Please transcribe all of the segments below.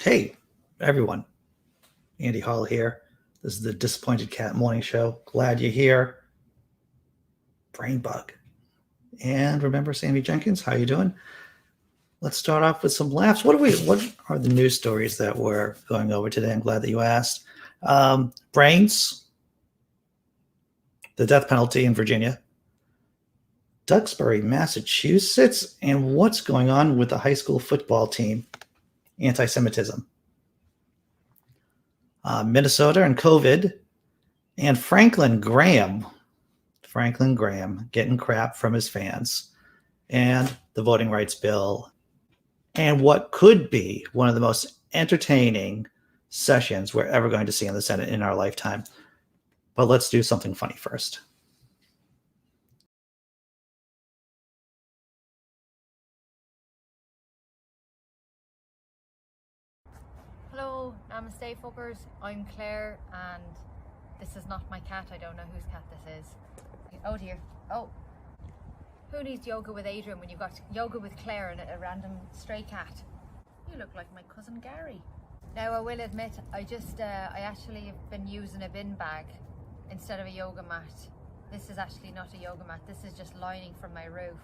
Hey, everyone. Andy Hall here. This is the Disappointed Cat Morning Show. Glad you're here. Brain bug. And remember Sammy Jenkins, how you doing? Let's start off with some laughs. What are the news stories that we're going over today? I'm glad that you asked. Brains, the death penalty in Virginia, Duxbury, Massachusetts, and what's going on with the high school football team, anti-Semitism. Minnesota and COVID, and Franklin Graham getting crap from his fans, and the voting rights bill, and what could be one of the most entertaining sessions we're ever going to see in the Senate in our lifetime. But let's do something funny first. Hello, namaste fuckers, I'm Claire and this is not my cat. I don't know whose cat this is. Oh dear. Oh. Who needs yoga with Adrian when you've got yoga with Claire and a random stray cat? You look like my cousin Gary. Now I will admit, I actually have been using a bin bag instead of a yoga mat. This is actually not a yoga mat, this is just lining from my roof.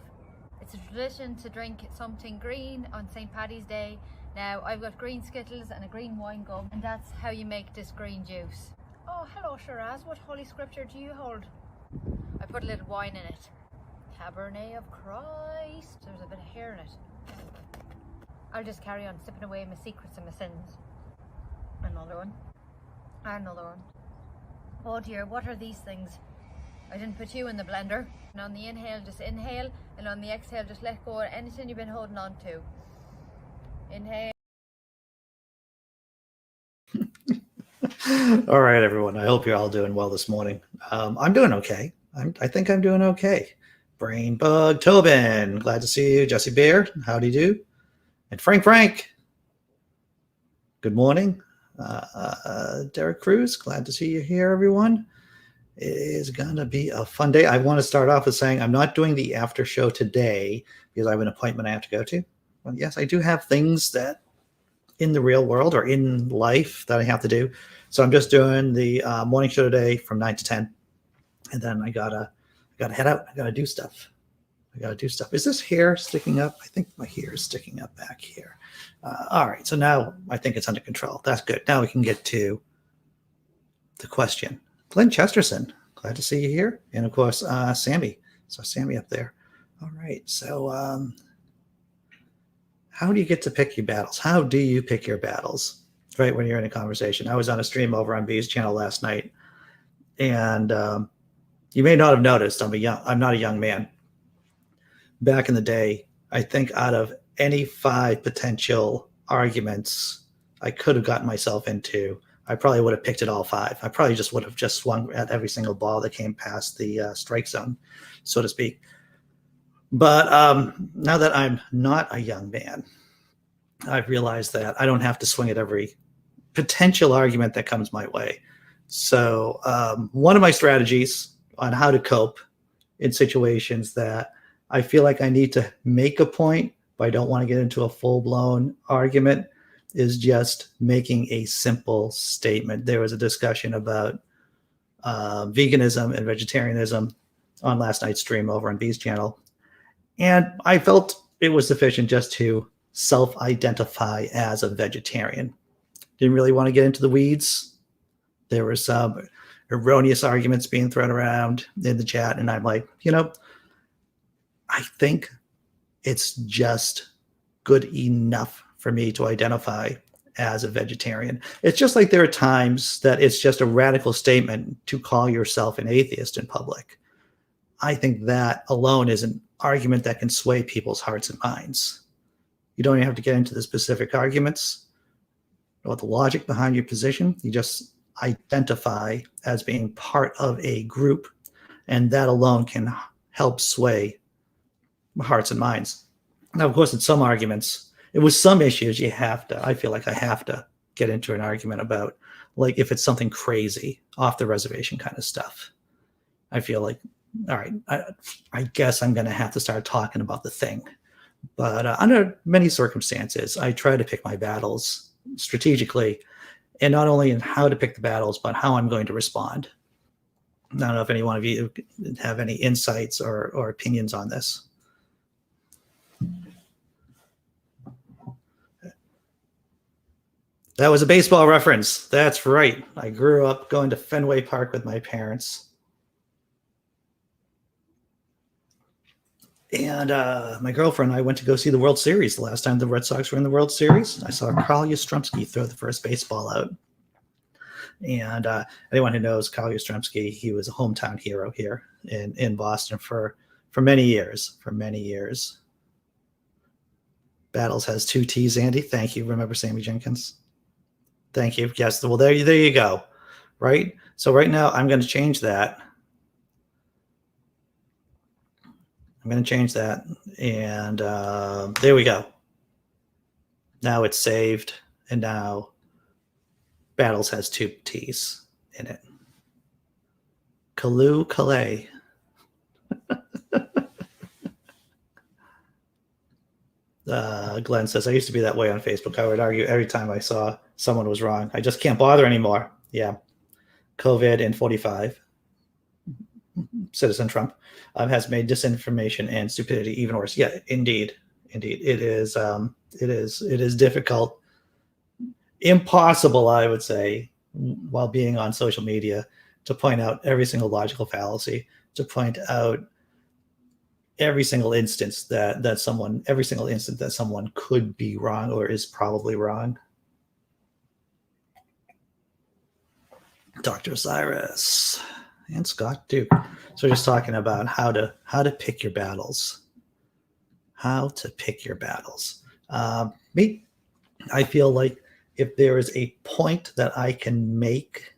It's a tradition to drink something green on St. Paddy's Day. Now, I've got green Skittles and a green wine gum, and that's how you make this green juice. Oh, hello Shiraz, what holy scripture do you hold? I put a little wine in it. Cabernet of Christ. There's a bit of hair in it. I'll just carry on sipping away my secrets and my sins. Another one. Another one. Oh dear, what are these things? I didn't put you in the blender. And on the inhale, just inhale, and on the exhale, just let go of anything you've been holding on to. Inhale. All right, everyone. I hope you're all doing well this morning. I'm doing okay. I think I'm doing okay. Brain bug Tobin, glad to see you. Jesse Bear, howdy do. And Frank, good morning. Derek Cruz, glad to see you here, everyone. It is going to be a fun day. I want to start off with saying I'm not doing the after show today because I have an appointment I have to go to. Well, yes, I do have things that in the real world or in life that I have to do. So I'm just doing the morning show today from 9 to 10. And then I gotta head out. I gotta do stuff. Is this hair sticking up? I think my hair is sticking up back here. All right. So now I think it's under control. That's good. Now we can get to the question. Glenn Chesterton, glad to see you here. And of course, Sammy. So Sammy up there. All right. So how do you get to pick your battles? How do you pick your battles, right, when you're in a conversation? I was on a stream over on B's channel last night, and you may not have noticed I'm not a young man. Back in the day, I think out of any 5 potential arguments I could have gotten myself into, I probably would have picked it all 5. I probably would have swung at every single ball that came past the strike zone, so to speak. But now that I'm not a young man, I've realized that I don't have to swing at every potential argument that comes my way. So one of my strategies on how to cope in situations that I feel like I need to make a point, but I don't want to get into a full-blown argument, is just making a simple statement. There was a discussion about veganism and vegetarianism on last night's stream over on B's channel. And I felt it was sufficient just to self-identify as a vegetarian. Didn't really want to get into the weeds. There were some erroneous arguments being thrown around in the chat. And I'm like, I think it's just good enough for me to identify as a vegetarian. It's just like there are times that it's just a radical statement to call yourself an atheist in public. I think that alone is an argument that can sway people's hearts and minds. You don't even have to get into the specific arguments or the logic behind your position. You just identify as being part of a group, and that alone can help sway hearts and minds. Now, of course, in some arguments, with some issues, I feel like I have to get into an argument about, like, if it's something crazy, off the reservation kind of stuff. I feel like, all right, I guess I'm going to have to start talking about the thing. But under many circumstances, I try to pick my battles strategically, and not only in how to pick the battles, but how I'm going to respond. I don't know if any one of you have any insights or opinions on this. That was a baseball reference. That's right. I grew up going to Fenway Park with my parents. And my girlfriend and I went to go see the World Series the last time the Red Sox were in the World Series. I saw Carl Yastrzemski throw the first baseball out. And anyone who knows Carl Yastrzemski, he was a hometown hero here in Boston for many years. For many years. Battles has 2 T's, Andy. Thank you. Remember Sammy Jenkins? Thank you. Yes. Well, there you go. Right. So right now I'm going to change that. I'm going to change that. And there we go. Now it's saved. And now Battles has 2 T's in it. Calais. Glenn says, I used to be that way on Facebook. I would argue every time I saw someone was wrong. I just can't bother anymore. Yeah. COVID and 45. Citizen Trump has made disinformation and stupidity even worse. Yeah, indeed. It is difficult, impossible, I would say, while being on social media, to point out every single logical fallacy, to point out every single instance that someone could be wrong or is probably wrong. Dr. Cyrus and Scott Duke. So we're just talking about how to pick your battles. How to pick your battles. I feel like if there is a point that I can make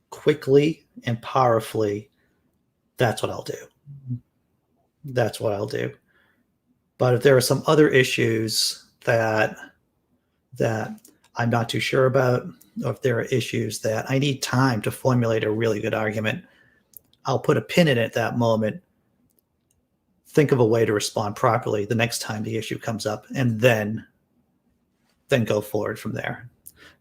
quickly and powerfully, that's what I'll do. That's what I'll do. But if there are some other issues that I'm not too sure about, or if there are issues that I need time to formulate a really good argument, I'll put a pin in it at that moment, think of a way to respond properly the next time the issue comes up, and then go forward from there.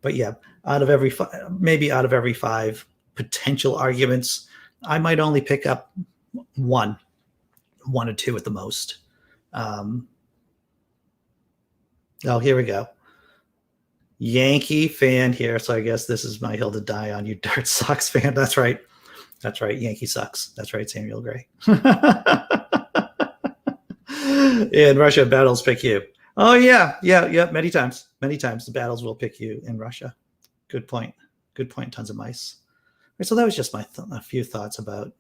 But yeah, out of every 5 potential arguments, I might only pick up one or 2 at the most. Oh, here we go. Yankee fan here, so I guess this is my hill to die on, you Dirt Sox fan. That's right. Yankee sucks. That's right, Samuel Gray. In Russia, battles pick you. Oh yeah. Many times the battles will pick you in Russia. Good point. Tons of mice. Right, so that was just a few thoughts about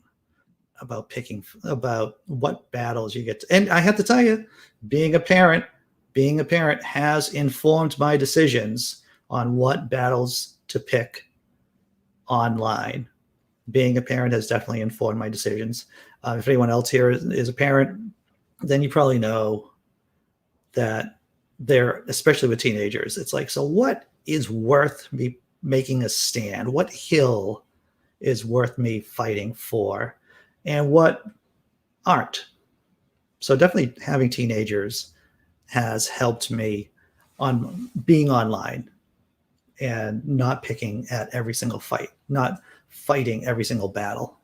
picking, about what battles you get to, and I have to tell you, being a parent has informed my decisions on what battles to pick online. Being a parent has definitely informed my decisions. If anyone else here is a parent, then you probably know that especially with teenagers, it's like, so what is worth me making a stand? What hill is worth me fighting for? And what aren't? So definitely having teenagers has helped me on being online and not picking at every single fight, not fighting every single battle.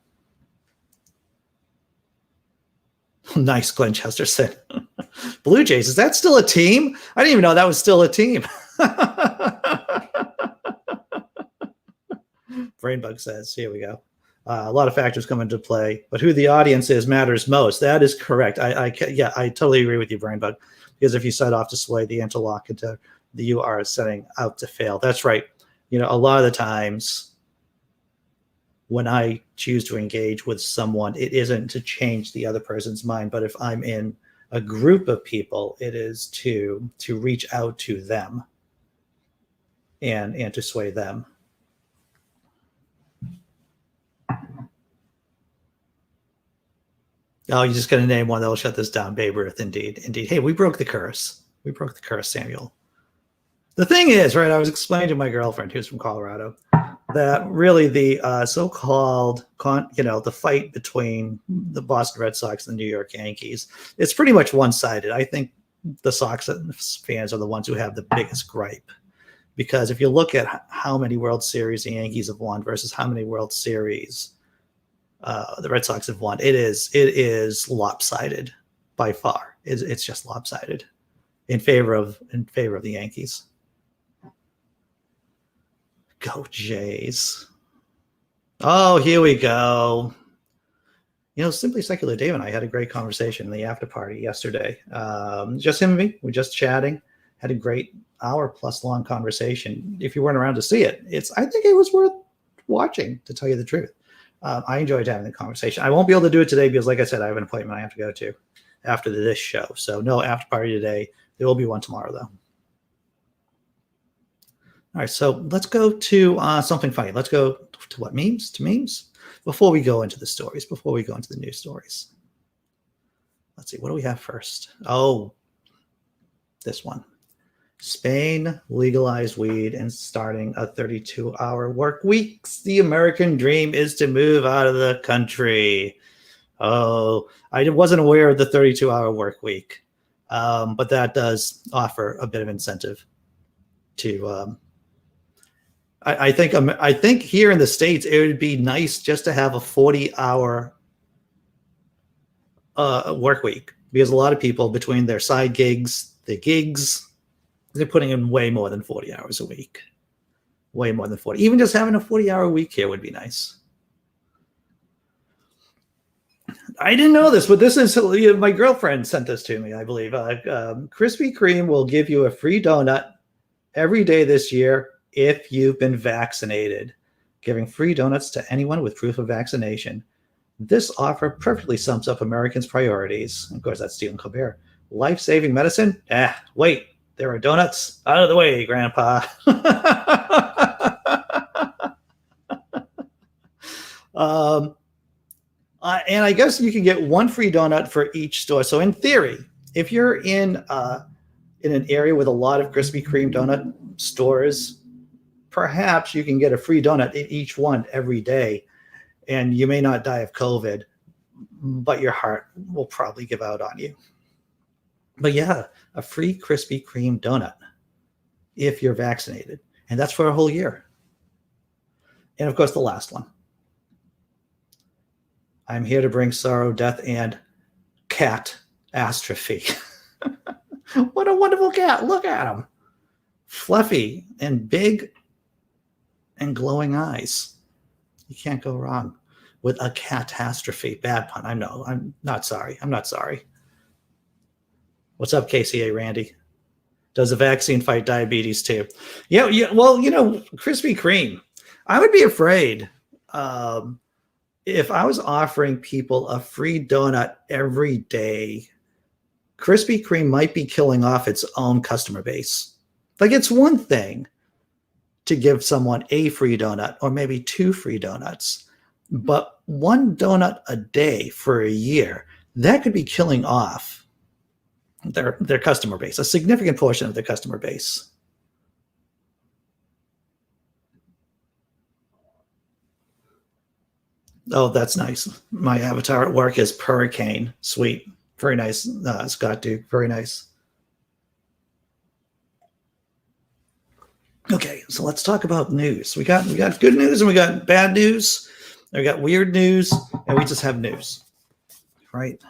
Nice, Glenn Chester said. Blue Jays, is that still a team? I didn't even know that was still a team. Brainbug says, here we go. A lot of factors come into play, but who the audience is matters most. That is correct. I totally agree with you, Brainbug, because if you set off to sway the interlocutor, you are setting out to fail. That's right. A lot of the times when I choose to engage with someone, it isn't to change the other person's mind, but if I'm in a group of people, it is to reach out to them and to sway them. Oh, you're just going to name one that will shut this down. Babe Ruth, indeed. Hey, we broke the curse. Samuel. The thing is, right, I was explaining to my girlfriend, who's from Colorado, that really the so-called, the fight between the Boston Red Sox and the New York Yankees, it's pretty much one-sided. I think the Sox fans are the ones who have the biggest gripe. Because if you look at how many World Series the Yankees have won versus how many World Series the Red Sox have won, it is lopsided by far. It's just lopsided in favor of the Yankees. Go Jays. Oh, here we go. Simply Secular Dave and I had a great conversation in the after party yesterday. Just him and me. We're just chatting. Had a great hour-plus long conversation. If you weren't around to see it, I think it was worth watching, to tell you the truth. I enjoyed having the conversation. I won't be able to do it today because, like I said, I have an appointment I have to go to after this show. So no after party today. There will be one tomorrow, though. All right, so let's go to something funny. Let's go to what? Memes? To memes? Before we go into the stories, before we go into the news stories. Let's see, what do we have first? Oh, this one. Spain legalized weed and starting a 32-hour work week. The American dream is to move out of the country. Oh, I wasn't aware of the 32-hour work week, but that does offer a bit of incentive to. I think here in the States it would be nice just to have a 40-hour work week, because a lot of people, between their side gigs, the gigs, they're putting in way more than 40 hours a week. Way more than 40. Even just having a 40-hour week here would be nice. I didn't know this, but this is, my girlfriend sent this to me, I believe. Krispy Kreme will give you a free donut every day this year if you've been vaccinated, giving free donuts to anyone with proof of vaccination. This offer perfectly sums up Americans' priorities. Of course, that's Stephen Colbert. Life-saving medicine? Wait, there are donuts? Out of the way, Grandpa. And I guess you can get one free donut for each store. So in theory, if you're in an area with a lot of Krispy Kreme donut stores, perhaps you can get a free donut in each one every day, and you may not die of COVID, but your heart will probably give out on you. But yeah, a free Krispy Kreme donut if you're vaccinated, and that's for a whole year. And of course, the last one. I'm here to bring sorrow, death, and catastrophe. What a wonderful cat. Look at him. Fluffy and big and glowing eyes. You can't go wrong with a catastrophe. Bad pun. I know. I'm not sorry. What's up, KCA Randy? Does the vaccine fight diabetes too? Yeah. Well, Krispy Kreme. I would be afraid if I was offering people a free donut every day. Krispy Kreme might be killing off its own customer base. Like, it's one thing to give someone a free donut or maybe 2 free donuts, but 1 donut a day for a year, that could be killing off their customer base, a significant portion of their customer base. Oh, that's nice. My avatar at work is Hurricane. Sweet. Very nice, Scott Duke. Very nice. Okay, so let's talk about news. We got good news and we got bad news. We got weird news, and we just have news, right?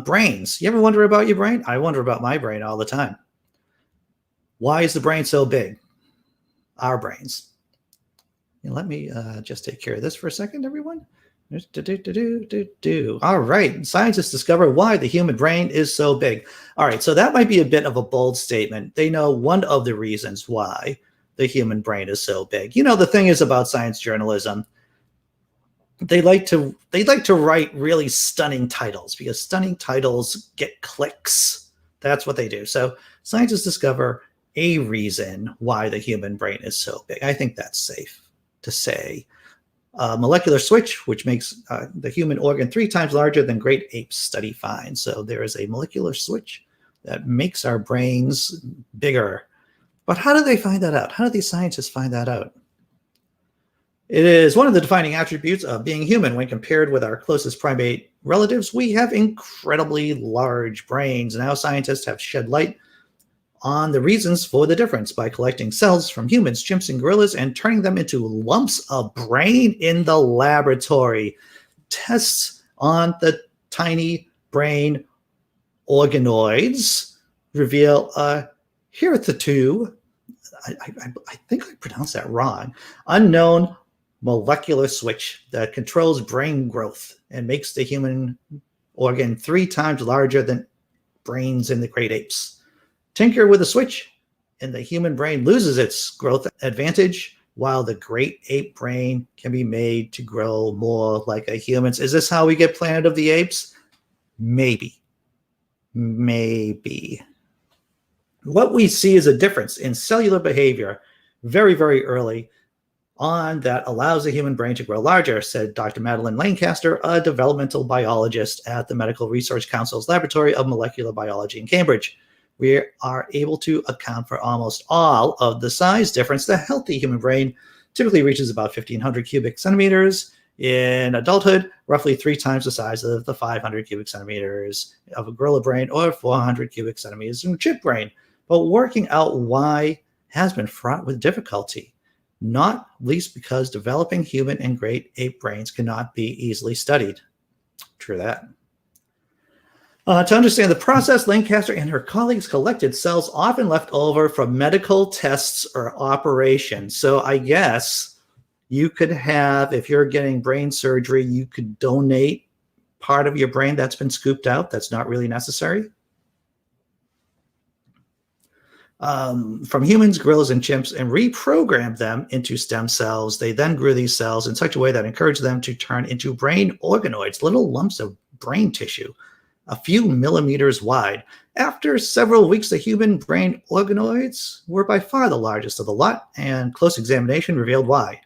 Brains. You ever wonder about your brain? I wonder about my brain all the time. Why is the brain so big? Our brains. Let me just take care of this for a second, everyone. All right. Scientists discover why the human brain is so big. All right. So that might be a bit of a bold statement. They know one of the reasons why the human brain is so big. The thing is about science journalism, they like to write really stunning titles because stunning titles get clicks. That's what they do. So scientists discover a reason why the human brain is so big. I think that's safe to say. Molecular switch, which makes the human organ 3 times larger than great apes study finds. So there is a molecular switch that makes our brains bigger. But how do they find that out? How do these scientists find that out? It is one of the defining attributes of being human. When compared with our closest primate relatives, we have incredibly large brains. Now scientists have shed light on the reasons for the difference by collecting cells from humans, chimps, and gorillas and turning them into lumps of brain in the laboratory. Tests on the tiny brain organoids reveal a hitherto, I think I pronounced that wrong, unknown molecular switch that controls brain growth and makes the human organ 3 times larger than brains in the great apes. Tinker with a switch, and the human brain loses its growth advantage, while the great ape brain can be made to grow more like a human's. Is this how we get Planet of the Apes? Maybe. Maybe. What we see is a difference in cellular behavior very, very early on that allows the human brain to grow larger, said Dr. Madeline Lancaster, a developmental biologist at the Medical Research Council's Laboratory of Molecular Biology in Cambridge. We are able to account for almost all of the size difference. The healthy human brain typically reaches about 1,500 cubic centimeters. In adulthood, roughly 3 times the size of the 500 cubic centimeters of a gorilla brain or 400 cubic centimeters in a chimp brain. But working out why has been fraught with difficulty, not least because developing human and great ape brains cannot be easily studied. True that. To understand the process, Lancaster and her colleagues collected cells often left over from medical tests or operations. So I guess you could have, if you're getting brain surgery, you could donate part of your brain that's been scooped out that's not really necessary. From humans, gorillas, and chimps, and reprogrammed them into stem cells. They then grew these cells in such a way that encouraged them to turn into brain organoids, little lumps of brain tissue, a few millimeters wide. After several weeks, the human brain organoids were by far the largest of the lot, and close examination revealed why.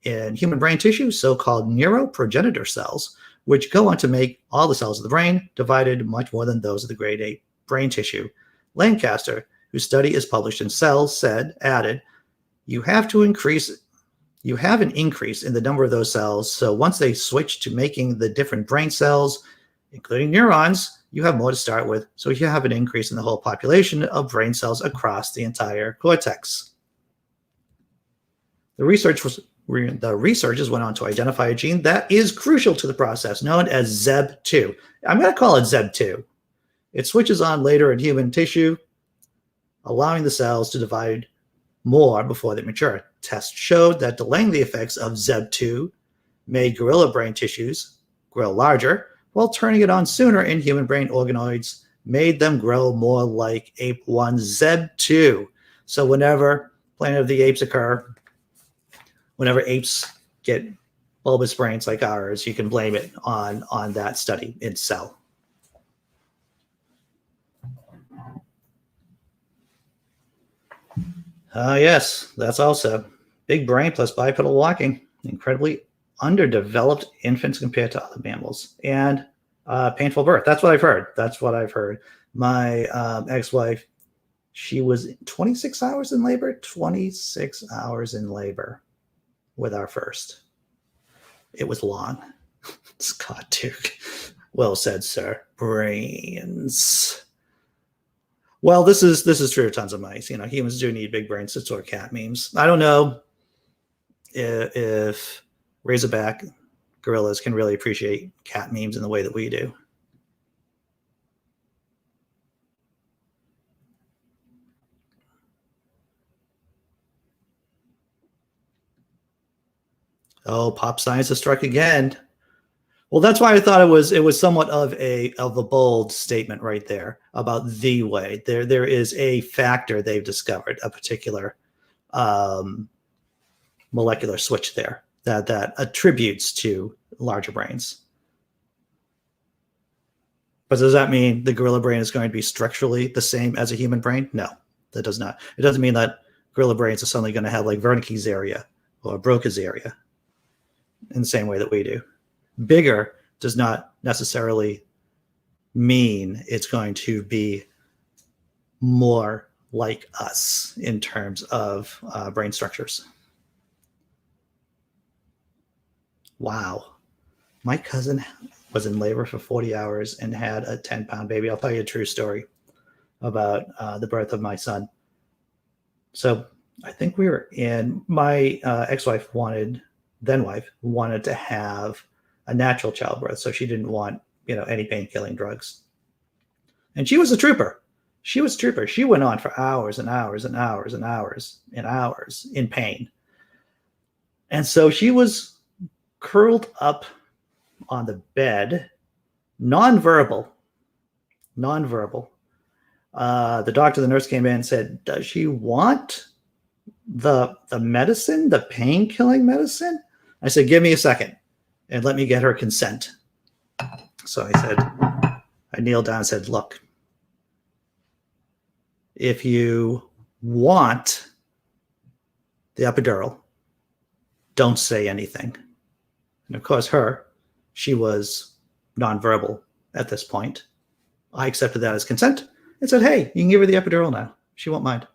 In human brain tissue, so-called neuroprogenitor cells, which go on to make all the cells of the brain, divided much more than those of the great ape brain tissue. Lancaster, whose study is published in Cells, added, you have an increase in the number of those cells, so once they switch to making the different brain cells, including neurons, you have more to start with, so you have an increase in the whole population of brain cells across the entire cortex. The researchers went on to identify a gene that is crucial to the process, known as ZEB2. I'm going to call it ZEB2. It switches on later in human tissue, allowing the cells to divide more before they mature. Tests showed that delaying the effects of ZEB2 made gorilla brain tissues grow larger, while turning it on sooner in human brain organoids made them grow more like ape 1 ZEB2. So whenever Planet of the Apes occur, whenever apes get bulbous brains like ours, you can blame it on that study in Cell. Yes, that's also big brain plus bipedal walking, incredibly underdeveloped infants compared to other mammals, and painful birth. That's what I've heard. My ex-wife, she was 26 hours in labor, 26 hours in labor with our first. It was long. Scott Duke. Well said, sir. Brains. Well, this is true of tons of mice. Humans do need big brains to store cat memes. I don't know if razorback gorillas can really appreciate cat memes in the way that we do. Oh, pop science has struck again. Well, that's why I thought it was somewhat of a bold statement right there about the way. There is a factor they've discovered, a particular molecular switch there that attributes to larger brains. But does that mean the gorilla brain is going to be structurally the same as a human brain? No, that does not. It doesn't mean that gorilla brains are suddenly going to have like Wernicke's area or Broca's area in the same way that we do. Bigger does not necessarily mean it's going to be more like us in terms of brain structures. Wow. My cousin was in labor for 40 hours and had a 10-pound baby. I'll tell you a true story. about the birth of my son. So I think we were in, my ex-wife wanted to have a natural childbirth. So she didn't want, any pain-killing drugs. And she was a trooper. She went on for hours and hours and hours and hours and hours in pain. And so she was curled up on the bed, nonverbal. The doctor, the nurse came in and said, does she want the medicine, the pain-killing medicine? I said, give me a second and let me get her consent. So I kneeled down and said, look, if you want the epidural, don't say anything. And of course, she was nonverbal at this point. I accepted that as consent and said, hey, you can give her the epidural now. She won't mind.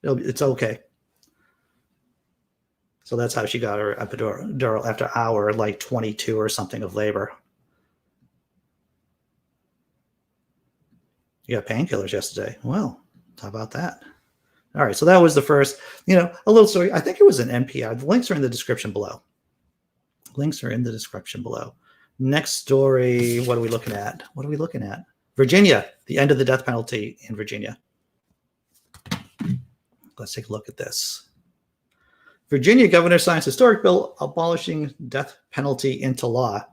It's okay. So that's how she got her epidural after hour, 22 or something of labor. You got painkillers yesterday. Well, how about that? All right. So that was the first, a little story. I think it was an NPR. The links are in the description below. Next story. What are we looking at? Virginia, the end of the death penalty in Virginia. Let's take a look at this. Virginia governor signs historic bill abolishing death penalty into law.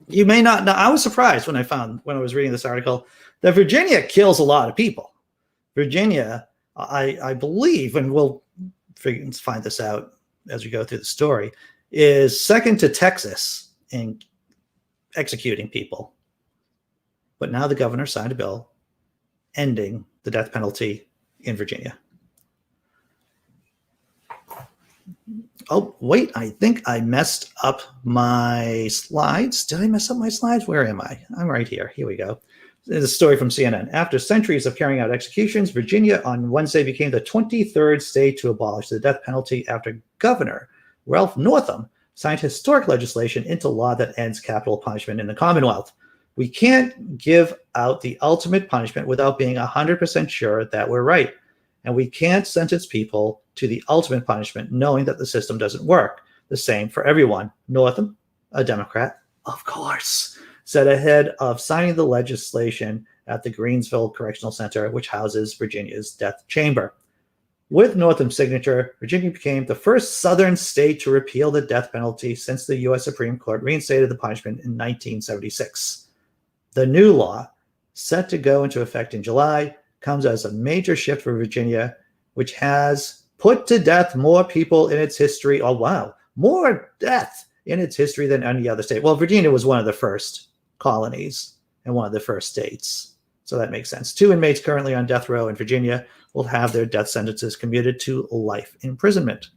You may not know. I was surprised when I was reading this article that Virginia kills a lot of people. Virginia, I believe, and we'll find this out as we go through the story, is second to Texas in executing people. But now the governor signed a bill ending the death penalty in Virginia. Oh, wait, I think I messed up my slides. Did I mess up my slides? Where am I? I'm right here. Here we go. There's a story from CNN. After centuries of carrying out executions, Virginia on Wednesday became the 23rd state to abolish the death penalty after Governor Ralph Northam signed historic legislation into law that ends capital punishment in the Commonwealth. We can't give out the ultimate punishment without being 100% sure that we're right. And we can't sentence people to the ultimate punishment knowing that the system doesn't work. The same for everyone. Northam, a Democrat, of course, said ahead of signing the legislation at the Greensville Correctional Center, which houses Virginia's death chamber. With Northam's signature, Virginia became the first southern state to repeal the death penalty since the U.S. Supreme Court reinstated the punishment in 1976. The new law, set to go into effect in July, comes as a major shift for Virginia, which has put to death more people in its history. Oh, wow. More death in its history than any other state. Well, Virginia was one of the first colonies and one of the first states. So that makes sense. 2 inmates currently on death row in Virginia will have their death sentences commuted to life imprisonment.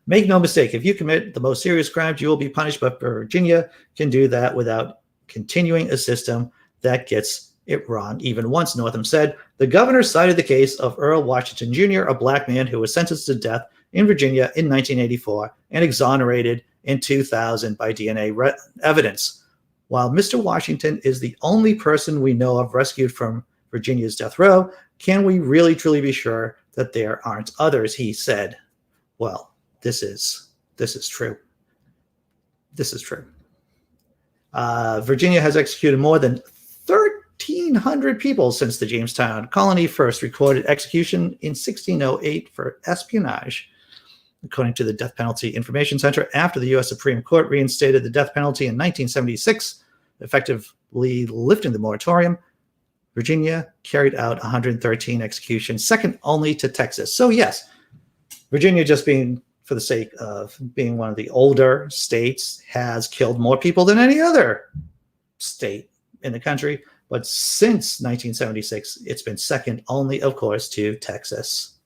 Make no mistake, if you commit the most serious crimes, you will be punished, but Virginia can do that without continuing a system that gets it wrong. Even once, Northam said, the governor cited the case of Earl Washington Jr., a black man who was sentenced to death in Virginia in 1984 and exonerated in 2000 by DNA evidence. While Mr. Washington is the only person we know of rescued from Virginia's death row, can we really truly be sure that there aren't others? He said. Well, this is true. This is true. Virginia has executed more than 1,300 people since the Jamestown colony first recorded execution in 1608 for espionage. According to the Death Penalty Information Center, after the U.S. Supreme Court reinstated the death penalty in 1976, effectively lifting the moratorium, Virginia carried out 113 executions, second only to Texas. So yes, Virginia, just being for the sake of being one of the older states, has killed more people than any other state in the country. But since 1976, it's been second only, of course, to Texas.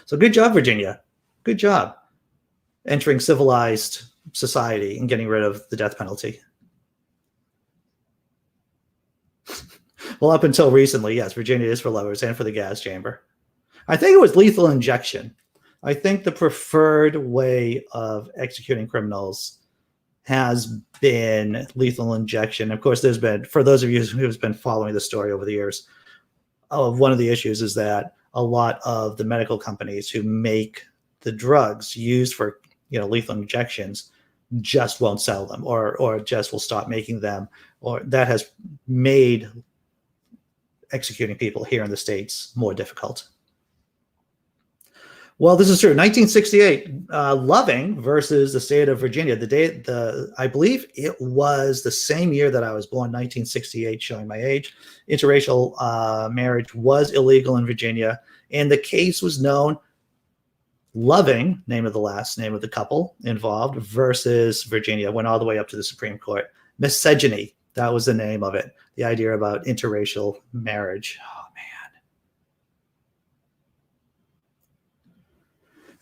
So good job, Virginia. Good job entering civilized society and getting rid of the death penalty. Well, up until recently, yes, Virginia is for lovers and for the gas chamber. I think it was lethal injection. I think the preferred way of executing criminals has been lethal injection. Of course, there's been, for those of you who've been following the story over the years, one of the issues is that a lot of the medical companies who make the drugs used for lethal injections just won't sell them, or just will stop making them, or that has made executing people here in the States more difficult. Well, this is true. 1968, Loving versus the state of Virginia. I believe it was the same year that I was born, 1968, showing my age. Interracial marriage was illegal in Virginia, and the case was known. Loving, name of the last name of the couple involved, versus Virginia, went all the way up to the Supreme Court. Misogyny, that was the name of it. The idea about interracial marriage. Oh, man.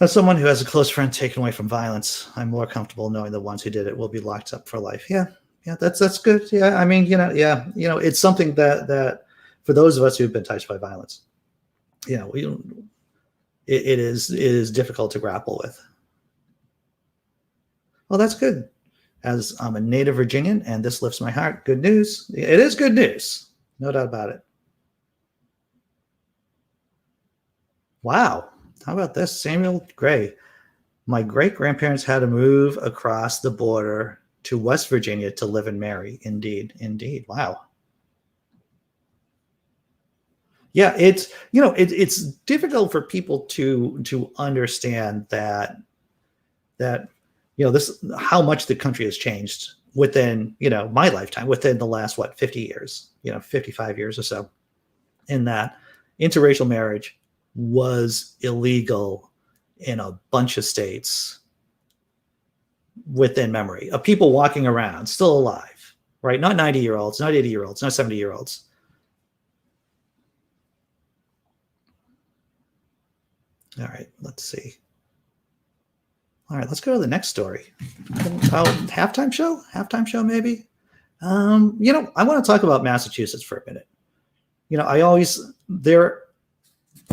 As someone who has a close friend taken away from violence, I'm more comfortable knowing the ones who did it will be locked up for life. Yeah, that's good. Yeah, I mean, it's something that for those of us who've been touched by violence, it is difficult to grapple with. Well, that's good. As I'm a native Virginian, and this lifts my heart. Good news. It is good news. No doubt about it. Wow. How about this? Samuel Gray. My great-grandparents had to move across the border to West Virginia to live and marry. Indeed. Wow. Yeah, it's difficult for people to understand that this, how much the country has changed within my lifetime, within the last 50 years, 55 years or so, in that interracial marriage was illegal in a bunch of states within memory of people walking around still alive, right? Not 90-year-olds, not 80-year-olds, not 70-year-olds. All right, let's see. All right, let's go to the next story. Halftime show, maybe. I want to talk about Massachusetts for a minute.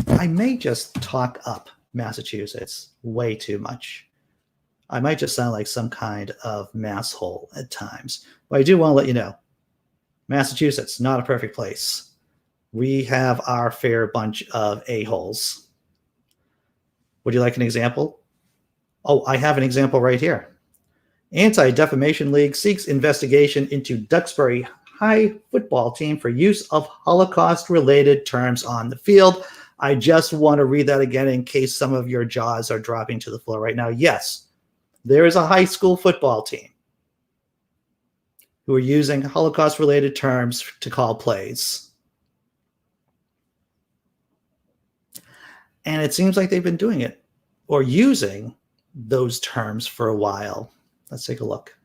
I may just talk up Massachusetts way too much. I might just sound like some kind of masshole at times. But I do want to let you know, Massachusetts, not a perfect place. We have our fair bunch of a-holes. Would you like an example? Oh, I have an example right here. Anti-Defamation League seeks investigation into Duxbury High football team for use of Holocaust-related terms on the field. I just want to read that again in case some of your jaws are dropping to the floor right now. Yes, there is a high school football team who are using Holocaust-related terms to call plays. And it seems like they've been doing it or using those terms for a while. Let's take a look.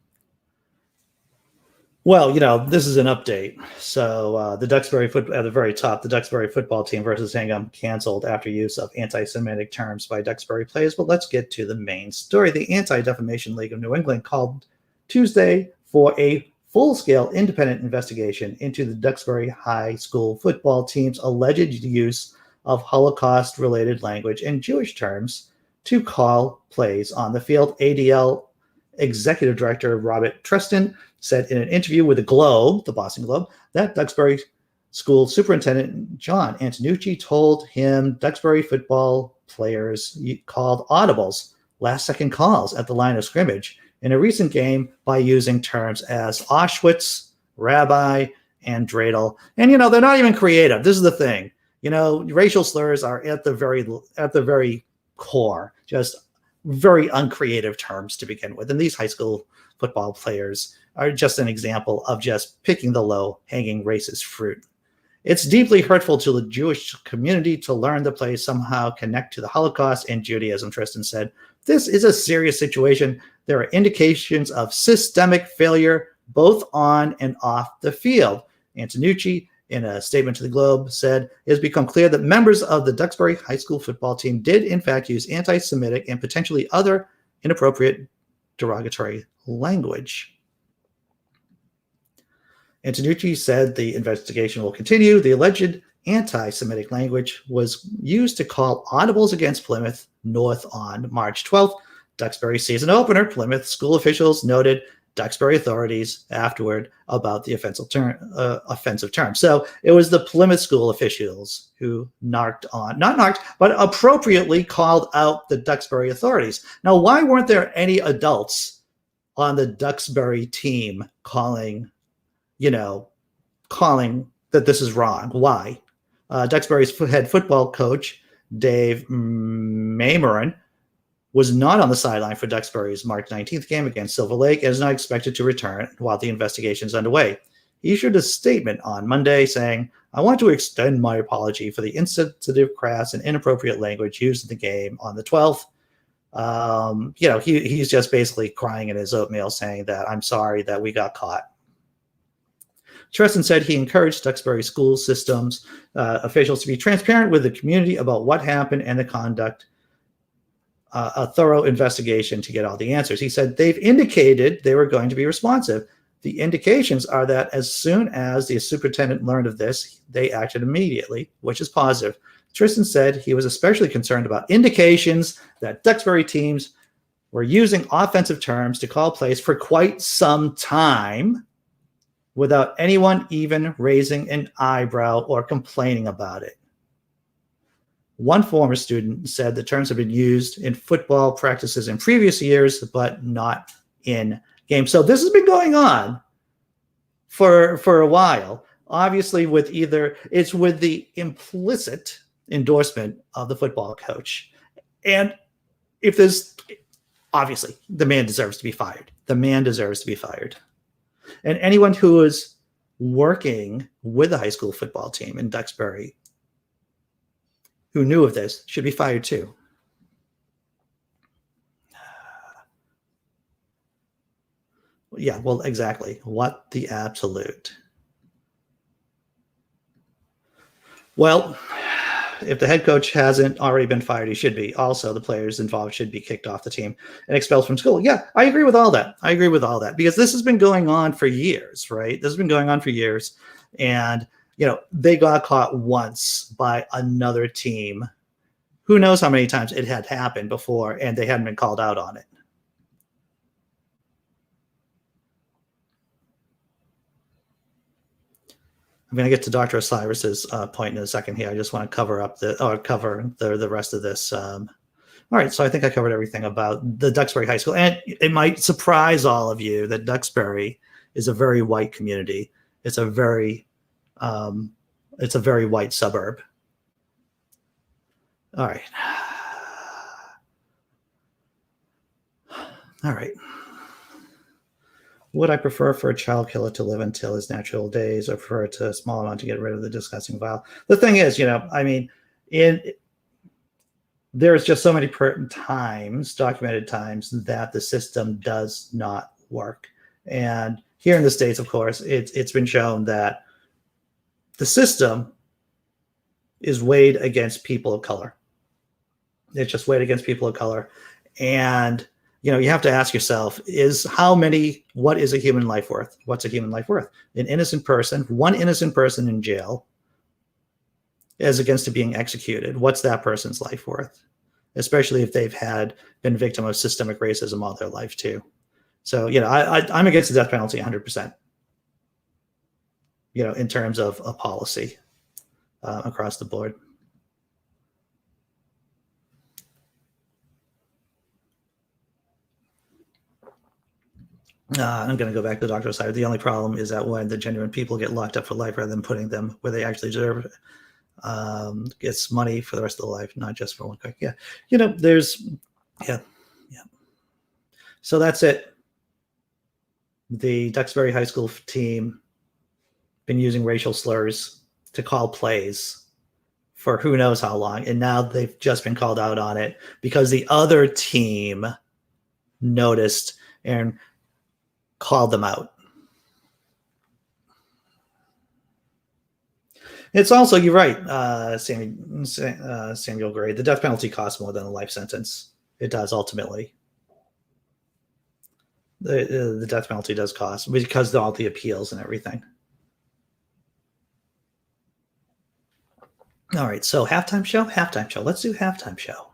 Well, this is an update. So the Duxbury at the very top, the Duxbury football team versus Hingham canceled after use of anti-Semitic terms by Duxbury players. But let's get to the main story. The Anti-Defamation League of New England called Tuesday for a full-scale independent investigation into the Duxbury High School football team's alleged use of Holocaust-related language and Jewish terms to call plays on the field. ADL Executive Director Robert Treston said in an interview with the Globe, the Boston Globe, that Duxbury School Superintendent John Antonucci told him Duxbury football players called audibles, last-second calls at the line of scrimmage in a recent game by using terms as Auschwitz, rabbi, and dreidel. And, they're not even creative. This is the thing. Racial slurs are at the very core, just very uncreative terms to begin with. And these high school football players are just an example of just picking the low-hanging racist fruit. It's deeply hurtful to the Jewish community to learn the plays somehow connect to the Holocaust and Judaism, Tristan said. This is a serious situation. There are indications of systemic failure both on and off the field. Antonucci, in a statement to the Globe, said it has become clear that members of the Duxbury High School football team did in fact use anti-Semitic and potentially other inappropriate derogatory language. Antonucci said the investigation will continue. The alleged anti-Semitic language was used to call audibles against Plymouth North on March 12th. Duxbury season opener. Plymouth school officials noted Duxbury authorities afterward about the offensive term. So it was the Plymouth School officials who not narked, but appropriately called out the Duxbury authorities. Now, why weren't there any adults on the Duxbury team calling that this is wrong? Why? Duxbury's head football coach, Dave Mameron, was not on the sideline for Duxbury's March 19th game against Silver Lake and is not expected to return while the investigation is underway. He issued a statement on Monday saying, "I want to extend my apology for the insensitive, crass, and inappropriate language used in the game on the 12th. He's just basically crying in his oatmeal saying that I'm sorry that we got caught. Tristan said he encouraged Duxbury school systems officials to be transparent with the community about what happened and the conduct a thorough investigation to get all the answers. He said they've indicated they were going to be responsive. The indications are that as soon as the superintendent learned of this, they acted immediately, which is positive. Tristan said he was especially concerned about indications that Duxbury teams were using offensive terms to call plays for quite some time without anyone even raising an eyebrow or complaining about it. One former student said the terms have been used in football practices in previous years, but not in games. So this has been going on for a while. Obviously, with the implicit endorsement of the football coach. And if there's, obviously, the man deserves to be fired. The man deserves to be fired. And anyone who is working with the high school football team in Duxbury who knew of this should be fired too. Yeah, well, exactly. What the absolute. Well, if the head coach hasn't already been fired, he should be. Also, the players involved should be kicked off the team and expelled from school. Yeah, I agree with all that. Because this has been going on for years, right? This has been going on for years. And, they got caught once by another team. Who knows how many times it had happened before and they hadn't been called out on it. I'm going to get to Dr. Osiris's point in a second here. I just want to cover the rest of this. All right, so I think I covered everything about the Duxbury High School. And it might surprise all of you that Duxbury is a very white community. It's a very white suburb. All right. Would I prefer for a child killer to live until his natural days or prefer to a small amount to get rid of the disgusting vial? The thing is, there's just so many documented times that the system does not work. And here in the States, of course, it's been shown that the system is weighed against people of color. It's just weighed against people of color. And, you have to ask yourself, what is a human life worth? What's a human life worth? One innocent person in jail as against to being executed. What's that person's life worth? Especially if they've been victim of systemic racism all their life too. So, I'm against the death penalty 100%, in terms of a policy across the board. I'm going to go back to the doctor's side. The only problem is that when the genuine people get locked up for life rather than putting them where they actually deserve it, gets money for the rest of the life, not just for one quick. Yeah. Yeah. So that's it. The Duxbury High School team been using racial slurs to call plays for who knows how long. And now they've just been called out on it because the other team noticed and called them out. It's also, you're right, Samuel Gray, the death penalty costs more than a life sentence. It does ultimately. The death penalty does cost because of all the appeals and everything. All right, so halftime show. Let's do halftime show.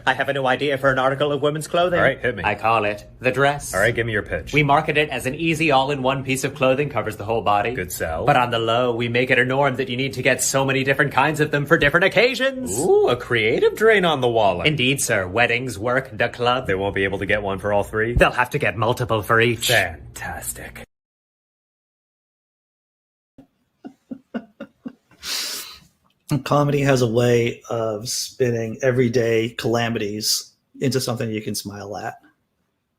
I have a new idea for an article of women's clothing. All right, hit me. I call it the dress. All right, give me your pitch. We market it as an easy all-in-one piece of clothing, covers the whole body. Good sell. But on the low, we make it a norm that you need to get so many different kinds of them for different occasions. Ooh, a creative drain on the wallet. Indeed, sir. Weddings, work, the club. They won't be able to get one for all three? They'll have to get multiple for each. Fantastic. Comedy has a way of spinning everyday calamities into something you can smile at.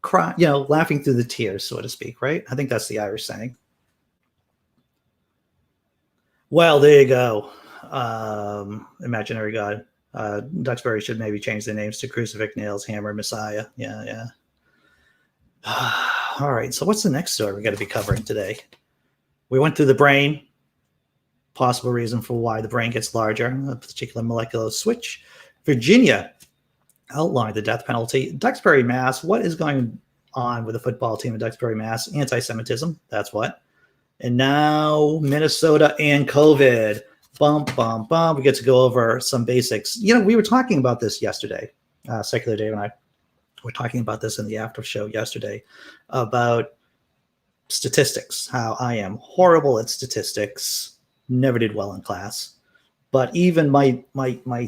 Cry, laughing through the tears, so to speak, right? I think that's the Irish saying. Well, there you go. Imaginary God. Duxbury should maybe change their names to Crucifix, Nails, Hammer, Messiah. Yeah. All right, so what's the next story we're going to be covering today? We went through the brain. Possible reason for why the brain gets larger, a particular molecular switch. Virginia outlawed the death penalty. Duxbury, Mass. What is going on with the football team in Duxbury, Mass? Anti-Semitism, that's what. And now Minnesota and COVID. Bum. We get to go over some basics. We were talking about this yesterday. Secular Dave and I were talking about this in the after show yesterday about statistics, how I am horrible at statistics. Never did well in class, but even my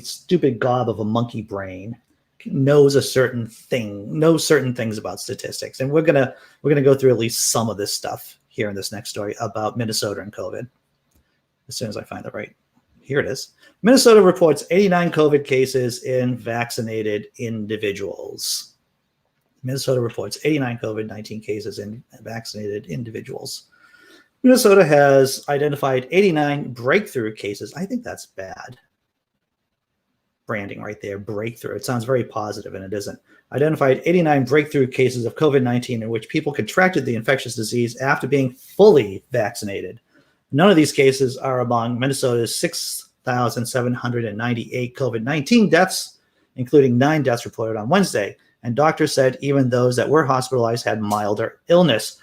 stupid gob of a monkey brain knows certain things about statistics, and we're gonna go through at least some of this stuff here in this next story about Minnesota and COVID. As soon as I find the right, here it is. Minnesota reports 89 COVID cases in vaccinated individuals. Minnesota reports 89 COVID-19 cases in vaccinated individuals. Minnesota has identified 89 breakthrough cases. I think that's bad. Branding right there, breakthrough. It sounds very positive, and it isn't. Identified 89 breakthrough cases of COVID-19 in which people contracted the infectious disease after being fully vaccinated. None of these cases are among Minnesota's 6,798 COVID-19 deaths, including 9 deaths reported on Wednesday. And doctors said even those that were hospitalized had milder illness.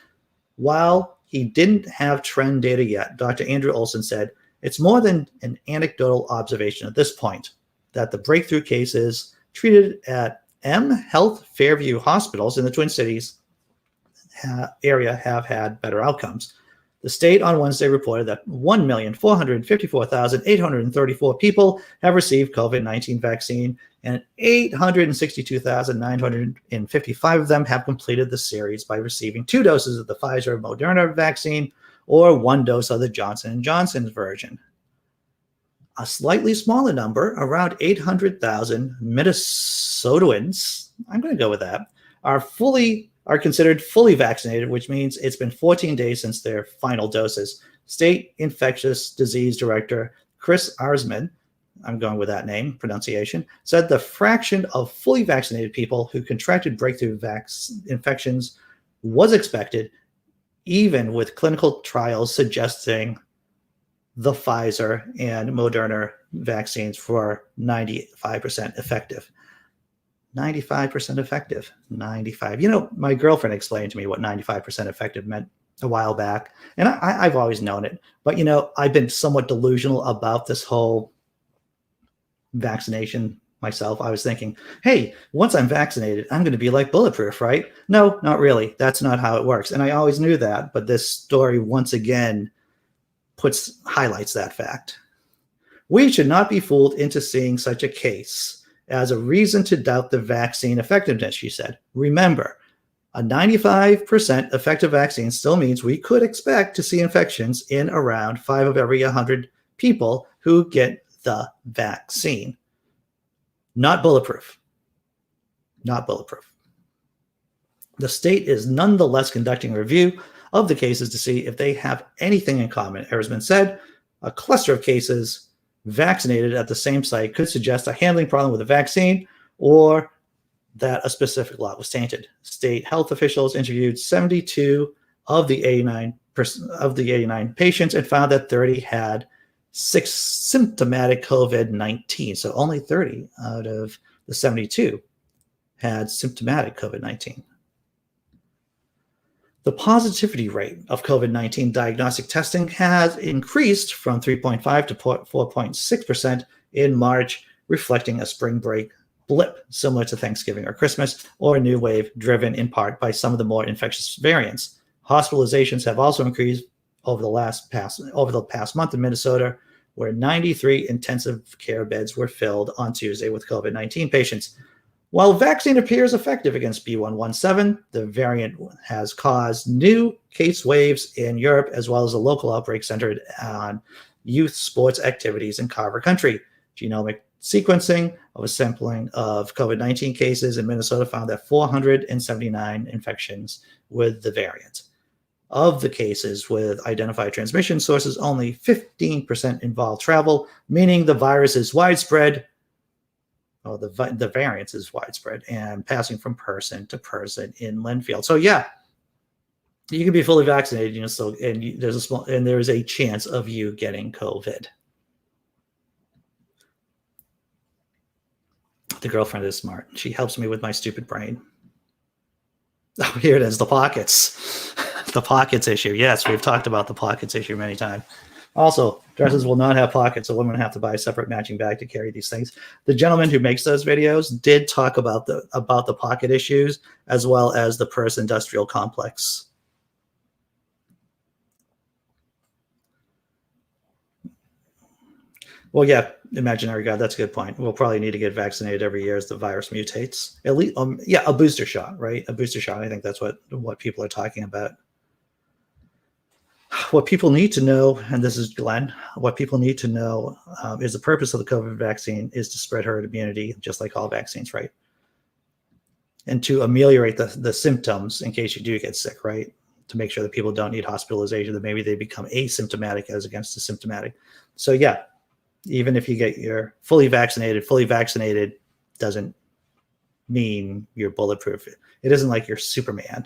While he didn't have trend data yet, Dr. Andrew Olson said, it's more than an anecdotal observation at this point that the breakthrough cases treated at M Health Fairview hospitals in the Twin Cities area have had better outcomes. The state on Wednesday reported that 1,454,834 people have received COVID-19 vaccine, and 862,955 of them have completed the series by receiving 2 doses of the Pfizer Moderna vaccine or 1 dose of the Johnson & Johnson's version. A slightly smaller number, around 800,000 Minnesotans, I'm going to go with that, are considered fully vaccinated, which means it's been 14 days since their final doses. State Infectious Disease Director Chris Arsman, I'm going with that name, pronunciation, said the fraction of fully vaccinated people who contracted breakthrough infections was expected, even with clinical trials suggesting the Pfizer and Moderna vaccines were 95% effective. 95% effective. 95. My girlfriend explained to me what 95% effective meant a while back, and I've always known it. But, I've been somewhat delusional about this whole vaccination myself. I was thinking, hey, once I'm vaccinated, I'm going to be like bulletproof, right? No, not really. That's not how it works. And I always knew that, but this story once again highlights that fact. We should not be fooled into seeing such a case as a reason to doubt the vaccine effectiveness, she said. Remember, a 95% effective vaccine still means we could expect to see infections in around 5 of every 100 people who get the vaccine. Not bulletproof. Not bulletproof. The state is nonetheless conducting a review of the cases to see if they have anything in common. Arsman said a cluster of cases vaccinated at the same site could suggest a handling problem with the vaccine or that a specific lot was tainted. State health officials interviewed 72 of the 89 patients and found that 30 had symptomatic COVID-19. So only 30 out of the 72 had symptomatic COVID-19. The positivity rate of COVID-19 diagnostic testing has increased from 3.5 to 4.6% in March, reflecting a spring break blip similar to Thanksgiving or Christmas, or a new wave driven in part by some of the more infectious variants. Hospitalizations have also increased over the past month in Minnesota, where 93 intensive care beds were filled on Tuesday with COVID-19 patients. While vaccine appears effective against B117, the variant has caused new case waves in Europe, as well as a local outbreak centered on youth sports activities in Carver Country. Genomic sequencing of a sampling of COVID-19 cases in Minnesota found that 479 infections with the variant. Of the cases with identified transmission sources, only 15% involve travel, meaning the virus is widespread. Oh, the variance is widespread and passing from person to person in Linfield. So yeah, you can be fully vaccinated, there is a chance of you getting COVID. The girlfriend is smart. She helps me with my stupid brain. Oh, here it is, the pockets. The pockets issue. Yes, we've talked about the pockets issue many times. Also, dresses will not have pockets, so women have to buy a separate matching bag to carry these things. The gentleman who makes those videos did talk about the pocket issues, as well as the purse industrial complex. Well, yeah, imaginary God, that's a good point. We'll probably need to get vaccinated every year as the virus mutates. At least, a booster shot, right? A booster shot. I think that's what people are talking about. What people need to know, and this is Glenn, what people need to know is the purpose of the COVID vaccine is to spread herd immunity, just like all vaccines, right? And to ameliorate the symptoms in case you do get sick, right? To make sure that people don't need hospitalization, that maybe they become asymptomatic as against the symptomatic. So yeah, even if you get your fully vaccinated doesn't mean you're bulletproof. It isn't like you're Superman.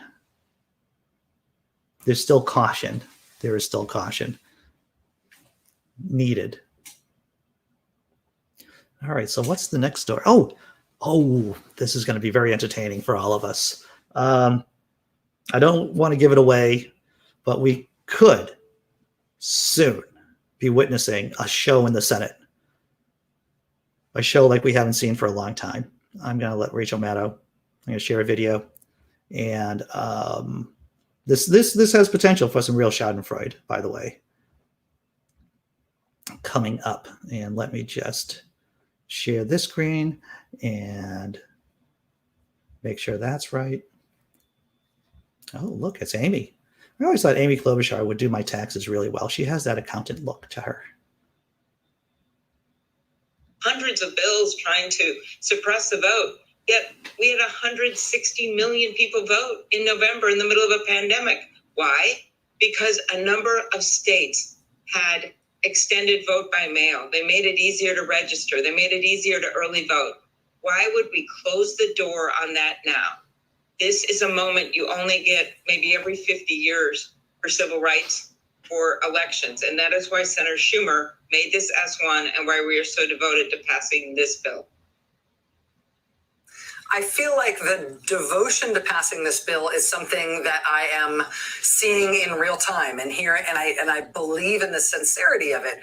There's still caution. There is still caution needed. All right, so what's the next story? Oh, this is going to be very entertaining for all of us. I don't want to give it away, but we could soon be witnessing a show in the Senate. A show like we haven't seen for a long time. I'm going to let Rachel Maddow, I'm going to share a video. And this has potential for some real schadenfreude, by the way, coming up. And let me just share this screen and make sure that's right. Oh, look, it's Amy. I always thought Amy Klobuchar would do my taxes really well. She has that accountant look to her. Hundreds of bills trying to suppress the vote. Yet we had 160 million people vote in November in the middle of a pandemic. Why? Because a number of states had extended vote by mail. They made it easier to register. They made it easier to early vote. Why would we close the door on that now? This is a moment you only get maybe every 50 years for civil rights, for elections. And that is why Senator Schumer made this S1 and why we are so devoted to passing this bill. I feel like the devotion to passing this bill is something that I am seeing in real time and hearing, and I believe in the sincerity of it.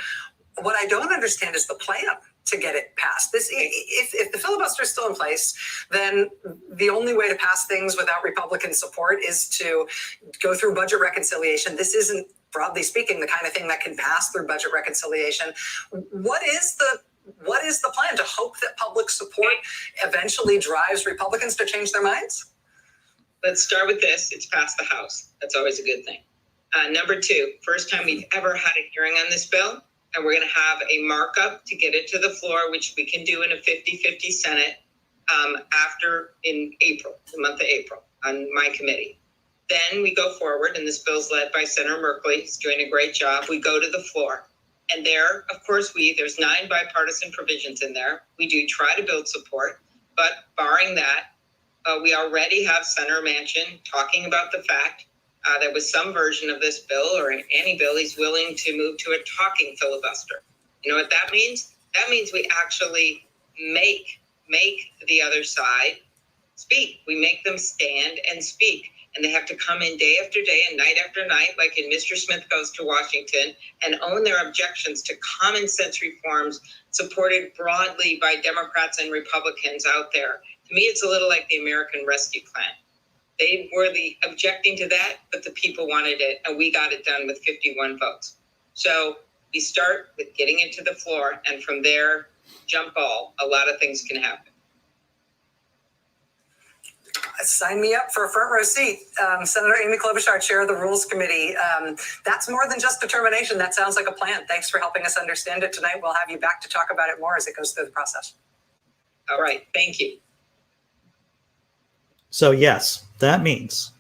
What I don't understand is the plan to get it passed. If the filibuster is still in place, then the only way to pass things without Republican support is to go through budget reconciliation. This isn't, broadly speaking, the kind of thing that can pass through budget reconciliation. What is the plan to hope that public support eventually drives Republicans to change their minds? Let's start with this. It's passed the House. That's always a good thing. Number two, first time we've ever had a hearing on this bill, and we're going to have a markup to get it to the floor, which we can do in a 50-50 Senate in April, the month of April, on my committee. Then we go forward, and this bill's led by Senator Merkley. He's doing a great job. We go to the floor. And there, of course, there's 9 bipartisan provisions in there. We do try to build support, but barring that, we already have Senator Manchin talking about the fact that with some version of this bill or any bill, he's willing to move to a talking filibuster. You know what that means? That means we actually make the other side speak. We make them stand and speak. and they have to come in day after day and night after night, like in Mr. Smith Goes to Washington, and own their objections to common sense reforms supported broadly by Democrats and Republicans out there. To me, it's a little like the American Rescue Plan. They were objecting to that, but the people wanted it, and we got it done with 51 votes. So we start with getting it to the floor, and from there, jump ball, a lot of things can happen. Sign me up for a front row seat. Senator Amy Klobuchar, chair of the Rules Committee. That's more than just determination. That sounds like a plan. Thanks for helping us understand it tonight. We'll have you back to talk about it more as it goes through the process. All right. Thank you. So yes, that means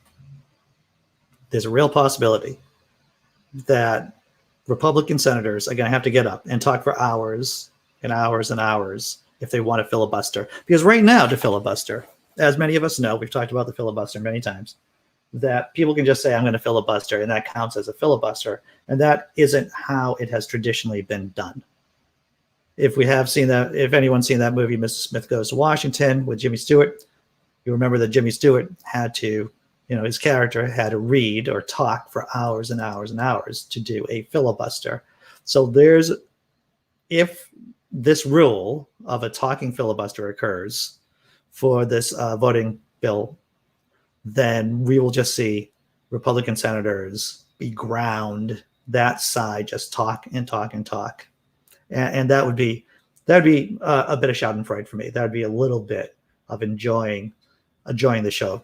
there's a real possibility that Republican senators are going to have to get up and talk for hours and hours and hours if they want to filibuster. Because right now, to filibuster, as many of us know, we've talked about the filibuster many times, that people can just say, I'm going to filibuster, and that counts as a filibuster. And that isn't how it has traditionally been done. If we have seen that, if anyone's seen that movie, Mr. Smith Goes to Washington with Jimmy Stewart, you remember that Jimmy Stewart had to, his character had to read or talk for hours and hours and hours to do a filibuster. So if this rule of a talking filibuster occurs for this voting bill, then we will just see Republican senators be ground that side, just talk and talk and talk. And that would be a bit of schadenfreude for me. That would be a little bit of enjoying the show.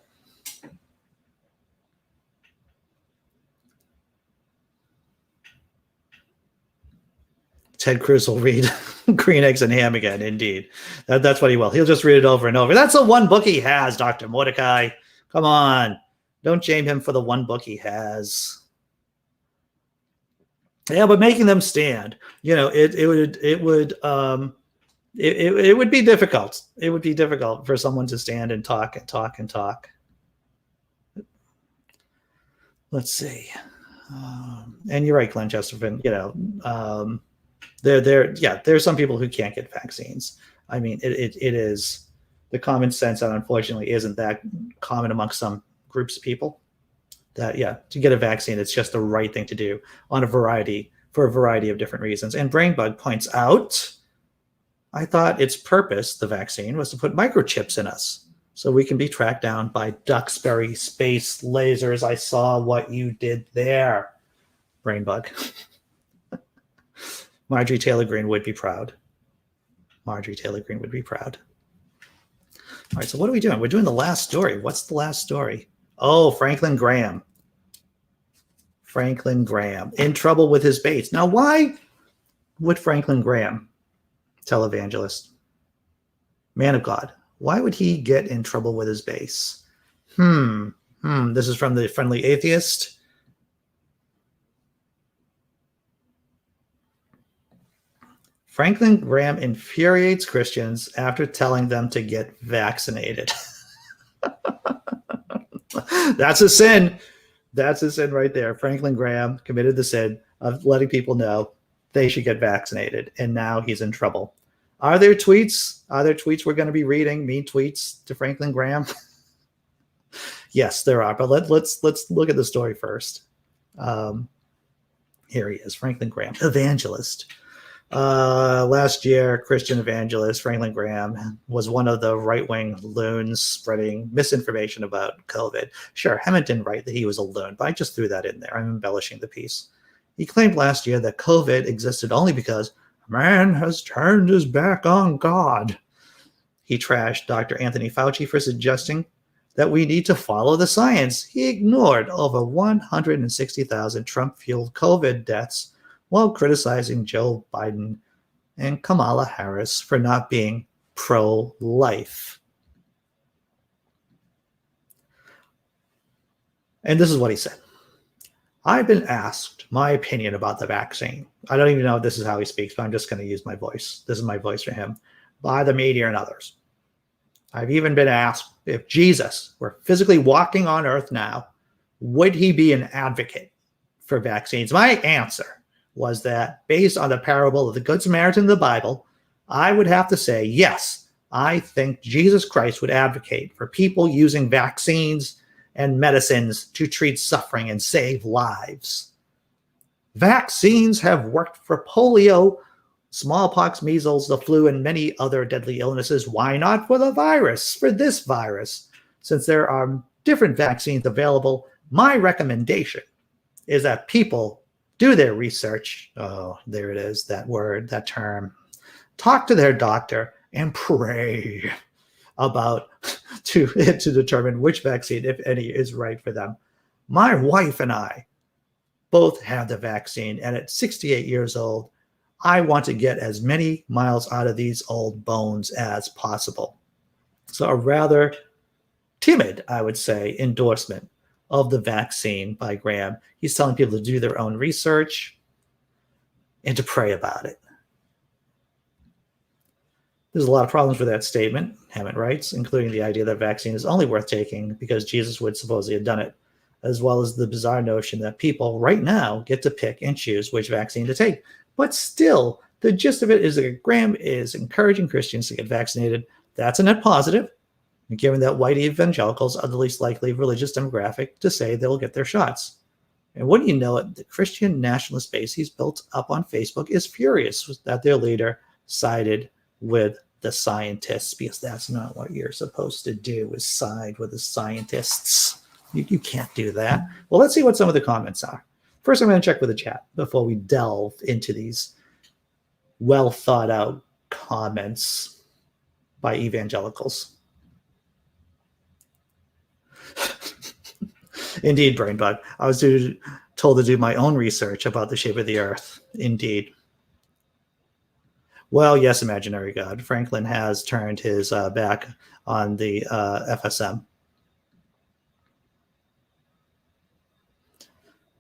Ted Cruz will read Green Eggs and Ham again, indeed. That's what he will. He'll just read it over and over. That's the one book he has, Dr. Mordecai. Come on. Don't shame him for the one book he has. Yeah, but making them stand, it would be difficult. It would be difficult for someone to stand and talk and talk and talk. Let's see. And you're right, Glenn Chesterton. There's some people who can't get vaccines. I mean, it is the common sense that unfortunately isn't that common amongst some groups of people. That to get a vaccine, it's just the right thing to do for a variety of different reasons. And Brainbug points out, I thought its purpose, the vaccine, was to put microchips in us so we can be tracked down by Duxbury space lasers. I saw what you did there, Brainbug. Marjorie Taylor Greene would be proud. Marjorie Taylor Greene would be proud. All right, so what are we doing? We're doing the last story. What's the last story? Oh, Franklin Graham. Franklin Graham in trouble with his baits. Now, why would Franklin Graham, televangelist, man of God, why would he get in trouble with his base? This is from the Friendly Atheist. Franklin Graham infuriates Christians after telling them to get vaccinated. That's a sin. That's a sin right there. Franklin Graham committed the sin of letting people know they should get vaccinated, and now he's in trouble. Are there tweets? We're going to be reading? Mean tweets to Franklin Graham? Yes, there are. But let's look at the story first. Here he is, Franklin Graham, evangelist. Last year, Christian evangelist Franklin Graham was one of the right-wing loons spreading misinformation about COVID. Sure, Hammond didn't write that he was a loon, but I just threw that in there. I'm embellishing the piece. He claimed last year that COVID existed only because man has turned his back on God. He trashed Dr. Anthony Fauci for suggesting that we need to follow the science. He ignored over 160,000 Trump-fueled COVID deaths while criticizing Joe Biden and Kamala Harris for not being pro-life. And this is what he said. I've been asked my opinion about the vaccine. I don't even know if this is how he speaks, but I'm just going to use my voice. This is my voice for him, by the media and others. I've even been asked if Jesus were physically walking on earth now, would he be an advocate for vaccines? My answer was that based on the parable of the Good Samaritan in the Bible, I would have to say, yes, I think Jesus Christ would advocate for people using vaccines and medicines to treat suffering and save lives. Vaccines have worked for polio, smallpox, measles, the flu, and many other deadly illnesses. Why not for the virus, for this virus? Since there are different vaccines available, my recommendation is that people do their research. Oh, there it is, that word, that term. Talk to their doctor and pray about to determine which vaccine, if any, is right for them. My wife and I both have the vaccine, and at 68 years old, I want to get as many miles out of these old bones as possible. So a rather timid, I would say, endorsement of the vaccine by Graham. He's telling people to do their own research and to pray about it. There's a lot of problems with that statement, Hammett writes, including the idea that vaccine is only worth taking because Jesus would supposedly have done it, as well as the bizarre notion that people right now get to pick and choose which vaccine to take. But still, the gist of it is that Graham is encouraging Christians to get vaccinated. That's a net positive, given that white evangelicals are the least likely religious demographic to say they'll get their shots. And wouldn't you know it, the Christian nationalist base he's built up on Facebook is furious that their leader sided with the scientists, because that's not what you're supposed to do, is side with the scientists. You can't do that. Well, let's see what some of the comments are. First, I'm going to check with the chat before we delve into these well thought out comments by evangelicals. Indeed, Brainbug. I was told to do my own research about the shape of the earth. Indeed. Well, yes, imaginary God. Franklin has turned his back on the FSM.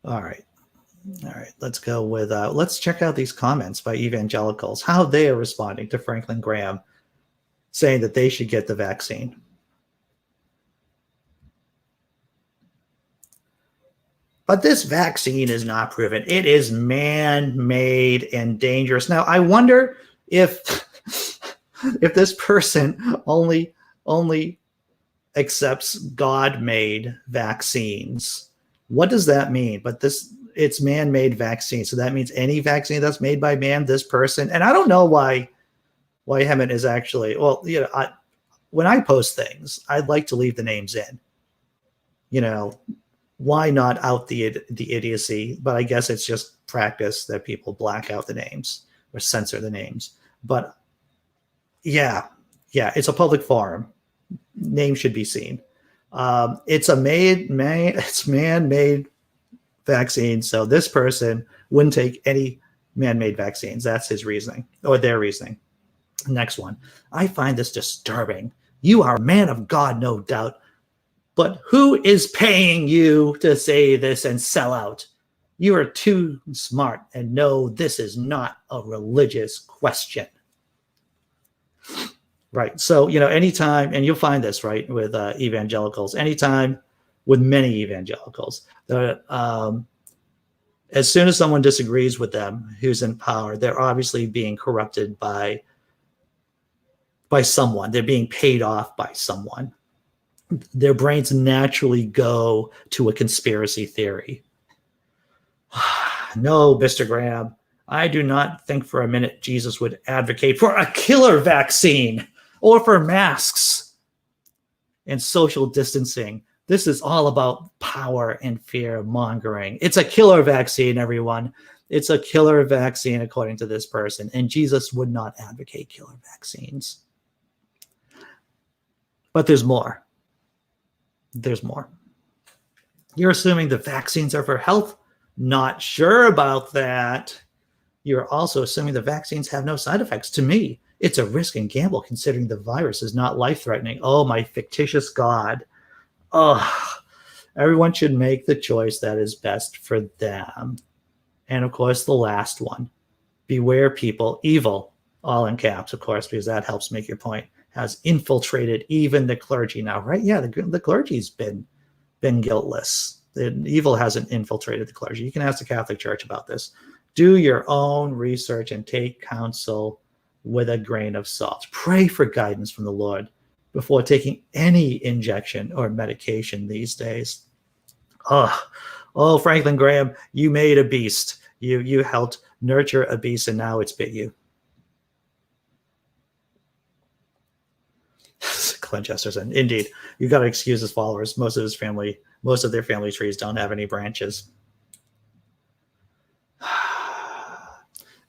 All right. Let's go with, let's check out these comments by evangelicals, how they are responding to Franklin Graham saying that they should get the vaccine. But this vaccine is not proven. It is man-made and dangerous. Now, I wonder if this person only accepts God-made vaccines. What does that mean? But it's man-made vaccine. So that means any vaccine that's made by man, this person. And I don't know why Hammett is actually, well, you know, when I post things, I'd like to leave the names in. You know, why not out the idiocy? But I guess it's just practice that people black out the names or censor the names. But yeah, it's a public forum. Name should be seen. It's man-made vaccine. So this person wouldn't take any man-made vaccines. That's his reasoning, or their reasoning. Next one. I find this disturbing. You are a man of God, no doubt. But who is paying you to say this and sell out? You are too smart, and no, this is not a religious question. Right. So, you know, anytime, and you'll find this, right, with evangelicals, anytime with many evangelicals, as soon as someone disagrees with them who's in power, they're obviously being corrupted by someone. They're being paid off by someone. Their brains naturally go to a conspiracy theory. No, Mr. Graham, I do not think for a minute Jesus would advocate for a killer vaccine or for masks and social distancing. This is all about power and fear mongering. It's a killer vaccine, everyone. It's a killer vaccine, according to this person. And Jesus would not advocate killer vaccines. But there's more. There's more. You're assuming the vaccines are for health? Not sure about that. You're also assuming the vaccines have no side effects. To me, it's a risk and gamble considering the virus is not life-threatening. Oh, my fictitious God. Oh, everyone should make the choice that is best for them. And of course, the last one. Beware people, evil, all in caps, of course, because that helps make your point, has infiltrated even the clergy now, right? Yeah, the clergy's been guiltless. The evil hasn't infiltrated the clergy. You can ask the Catholic Church about this. Do your own research and take counsel with a grain of salt. Pray for guidance from the Lord. before taking any injection or medication these days. Oh, Franklin Graham, you made a beast. You helped nurture a beast, and now it's bit you. Clint Chesterton. Indeed, you got to excuse his followers. Most of their family trees don't have any branches.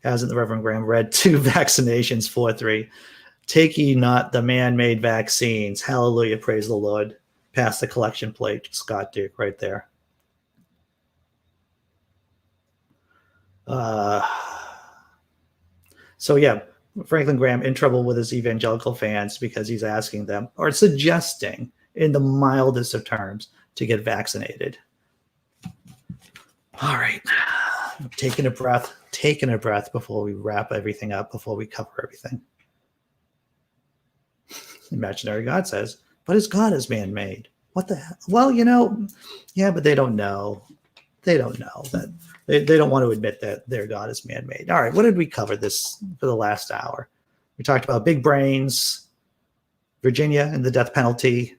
Hasn't the Reverend Graham read 2 vaccinations, 4-3? Take ye not the man-made vaccines. Hallelujah, praise the Lord. Pass the collection plate, Scott Duke, right there. So yeah, Franklin Graham in trouble with his evangelical fans because he's asking them, or suggesting in the mildest of terms, to get vaccinated. All right, taking a breath before we wrap everything up, before we cover everything. Imaginary God says, but his God is man-made. What the hell? Well, yeah, but they don't know. They don't know that. They don't want to admit that their God is man-made. All right, what did we cover this for the last hour? We talked about big brains, Virginia and the death penalty,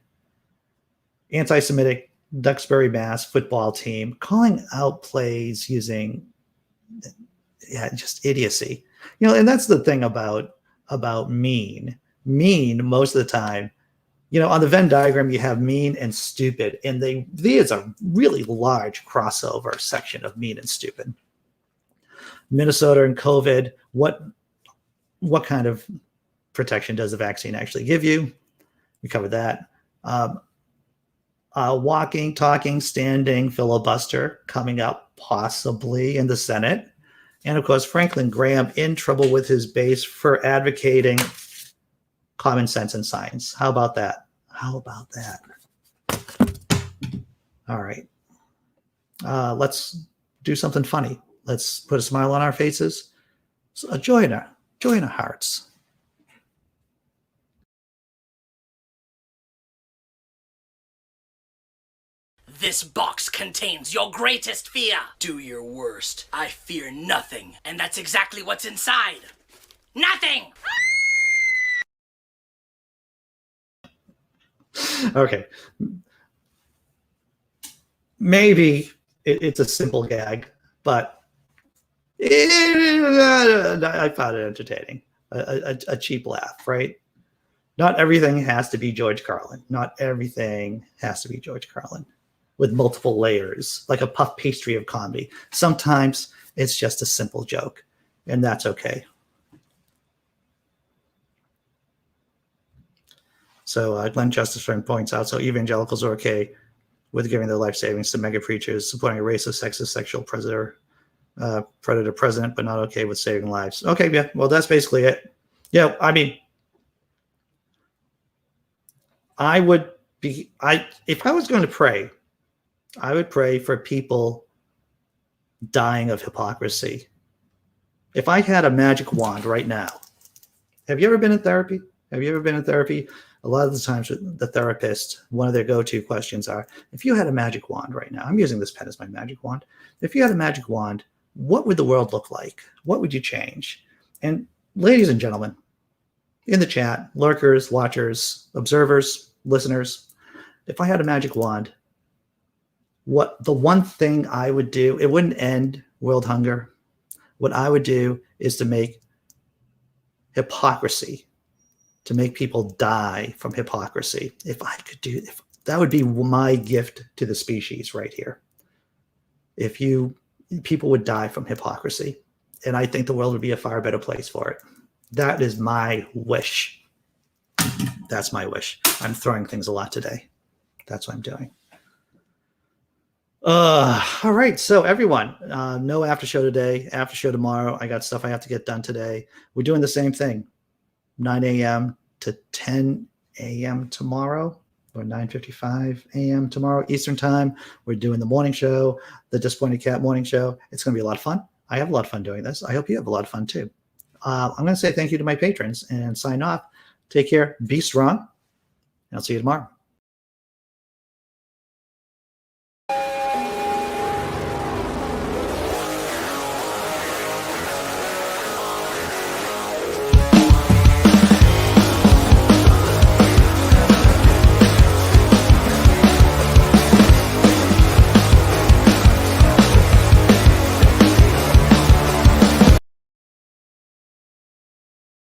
anti-Semitic Duxbury, Mass football team, calling out plays using, just idiocy. And that's the thing about mean. Mean, most of the time, on the Venn diagram, you have mean and stupid, and there's a really large crossover section of mean and stupid. Minnesota and COVID, what kind of protection does the vaccine actually give you? We covered that. Walking, talking, standing filibuster coming up possibly in the Senate. And of course, Franklin Graham in trouble with his base for advocating common sense and science. How about that? All right. Let's do something funny. Let's put a smile on our faces. A joy in our hearts. This box contains your greatest fear. Do your worst. I fear nothing. And that's exactly what's inside. Nothing! Okay. Maybe it's a simple gag, but I found it entertaining. A cheap laugh, right? Not everything has to be George Carlin. Not everything has to be George Carlin with multiple layers, like a puff pastry of comedy. Sometimes it's just a simple joke, and that's okay. So Glenn Chesterton points out, so evangelicals are okay with giving their life savings to mega preachers, supporting a racist, sexist, sexual predator president, but not okay with saving lives. Okay, yeah, well, that's basically it. Yeah, I mean, if I was going to pray, I would pray for people dying of hypocrisy. If I had a magic wand right now, have you ever been in therapy? A lot of the times the therapist, one of their go-to questions are, if you had a magic wand right now, I'm using this pen as my magic wand. If you had a magic wand, what would the world look like? What would you change? And ladies and gentlemen, in the chat, lurkers, watchers, observers, listeners, if I had a magic wand, what the one thing I would do, it wouldn't end world hunger. What I would do is to make hypocrisy, to make people die from hypocrisy. If that would be my gift to the species right here. People would die from hypocrisy, and I think the world would be a far better place for it. That is my wish. That's my wish. I'm throwing things a lot today. That's what I'm doing. All right. So everyone, no after show today, after show tomorrow. I got stuff I have to get done today. We're doing the same thing. 9 a.m. to 10 a.m. tomorrow, or 9:55 a.m. tomorrow Eastern time. We're doing the morning show, the Disappointed Cat morning show. It's going to be a lot of fun. I have a lot of fun doing this. I hope you have a lot of fun too. I'm going to say thank you to my patrons and sign off. Take care. Be strong. And I'll see you tomorrow.